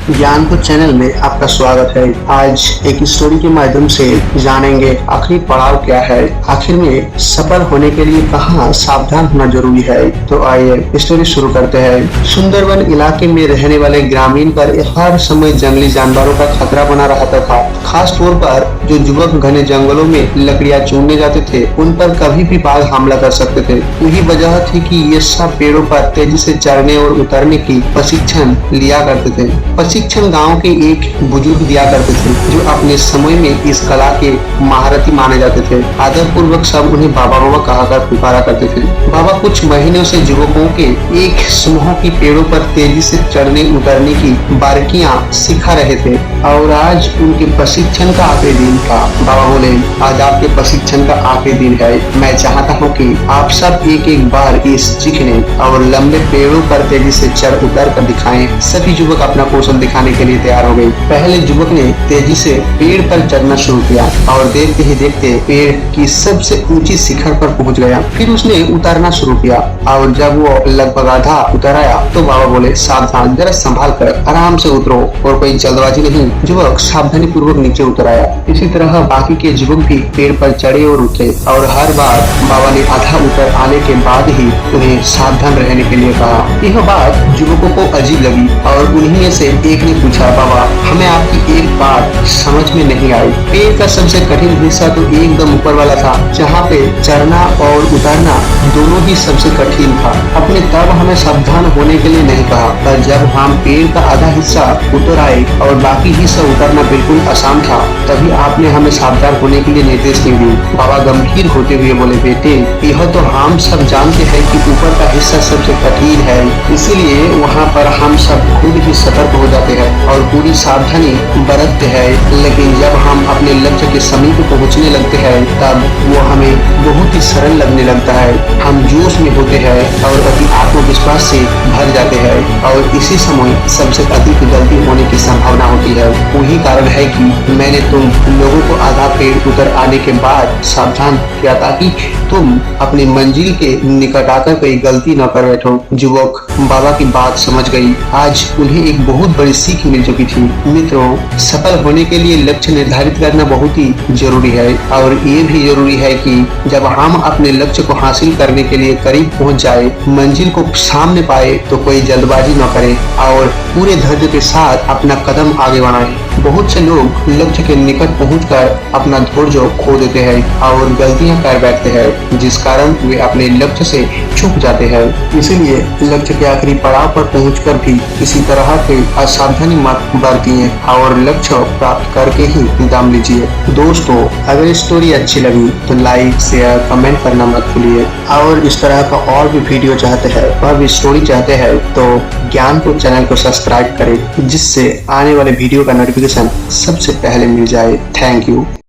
Gyanpur channel में आपका स्वागत है। आज एक स्टोरी के माध्यम से जानेंगे आखिरी पड़ाव क्या है, आखिर में सफल होने के लिए कहाँ सावधान होना जरूरी है। तो आइए स्टोरी शुरू करते हैं। सुंदरवन इलाके में रहने वाले ग्रामीण पर हर समय जंगली जानवरों का खतरा बना रहता था। खास तौर पर जो युवक घने जंगलों में लकड़ियां चुनने जाते थे, उन पर कभी भी बाघ हमला कर सकते थे। यही वजह थी कि ये सब पेड़ों पर तेजी से चढ़ने और उतरने की प्रशिक्षण लिया करते थे। प्रशिक्षण गांव के एक बुजुर्ग दिया करते थे, जो अपने समय में इस कला के महारथी माने जाते थे। आदर पूर्वक सब उन्हें बाबा बाबा कहकर पुकारा करते थे। बाबा कुछ महीनों से युवकों के एक समूह की पेड़ों पर तेजी से चढ़ने उतरने की बारीकियां सिखा रहे थे और आज उनके प्रशिक्षण का आखिरी दिन था। बाबा बोले, आज आपके प्रशिक्षण का आखिरी दिन है। मैं चाहता हूँ कि आप सब एक एक बार इस सीखने और लंबे पेड़ों पर तेजी से चढ़ उतर कर दिखाएं। सभी युवक अपना कौशल दिखाने के लिए तैयार हो गए। पहले युवक ने तेजी से पेड़ पर चढ़ना शुरू किया और देखते ही देखते पेड़ की सबसे ऊंची शिखर पर पहुंच गया। फिर उसने उतरना शुरू किया और जब वो लगभग आधा उतर आया तो बाबा बोले, सावधान, जरा संभाल कर आराम से उतरो और कोई जल्दबाजी नहीं। युवक सावधानी पूर्वक नीचे उतर आया। इसी तरह बाकी के युवक भी पेड़ पर चढ़े और उतरे और हर बार बाबा ने आधा उतर आने के बाद ही उन्हें सावधान रहने के लिए कहा। यह बात युवकों को अजीब लगी और उन्हीं में से एक ने पूछा, बाबा, हमें आपकी एक बात समझ में नहीं आई। पेड़ का सबसे कठिन हिस्सा तो एकदम ऊपर वाला था, जहाँ पे चढ़ना और उतरना दोनों ही सबसे कठिन था। आपने तब हमें सावधान होने के लिए नहीं कहा, पर जब हम पेड़ का आधा हिस्सा उतर आए और बाकी हिस्सा उतरना बिल्कुल आसान था, तभी आपने हमें सावधान होने के लिए निर्देश दिए। बाबा गंभीर होते हुए बोले, बेटे, यह तो हम सब जानते हैं कि ऊपर का हिस्सा सबसे कठिन है, इसीलिए वहाँ पर हम सब खुद ही सतर्क हो जाते हैं और पूरी सावधानी बरतते हैं। लेकिन जब हम अपने लक्ष्य के समीप पहुँचने लगते हैं, तब वो हमें बहुत ही सरल लगने लगता है। हम जोश में होते हैं और अति आत्मविश्वास से भर जाते हैं और इसी समय सबसे अधिक गलती होने की संभावना होती है। वही कारण है कि मैंने तुम लोगों को आधा पेड़ उतर आने के बाद सावधान किया, ताकि तुम अपनी मंजिल के निकट आकर कोई गलती न कर बैठो। युवक बाबा की बात समझ गई। आज उन्हें एक बहुत बड़ी सीख मिल चुकी थी। मित्रों, सफल होने के लिए लक्ष्य निर्धारित करना बहुत ही जरूरी है और ये भी जरूरी है कि जब हम अपने लक्ष्य को हासिल करने के लिए करीब पहुंच जाए, मंजिल को सामने पाए, तो कोई जल्दबाजी न करे और पूरे धैर्य के साथ अपना कदम आगे बढ़ाए। बहुत से लोग लक्ष्य के निकट पहुंचकर अपना धैर्य खो देते हैं और गलतियां कर बैठते हैं, जिस कारण वे अपने लक्ष्य से चूक जाते हैं। इसीलिए लक्ष्य के आखिरी पड़ाव पर पहुंचकर भी किसी तरह के असावधानी मत बरतिए और लक्ष्य प्राप्त करके ही दम लीजिए। दोस्तों, अगर स्टोरी अच्छी लगी तो लाइक, शेयर, कमेंट करना मत भूलिए और इस तरह का और भी वीडियो चाहते हैं, और भी स्टोरी चाहते हैं, तो ज्ञानपुर चैनल को सब्सक्राइब करें, जिससे आने वाले वीडियो का नोटिफिकेशन सबसे पहले मिल जाए। Thank you.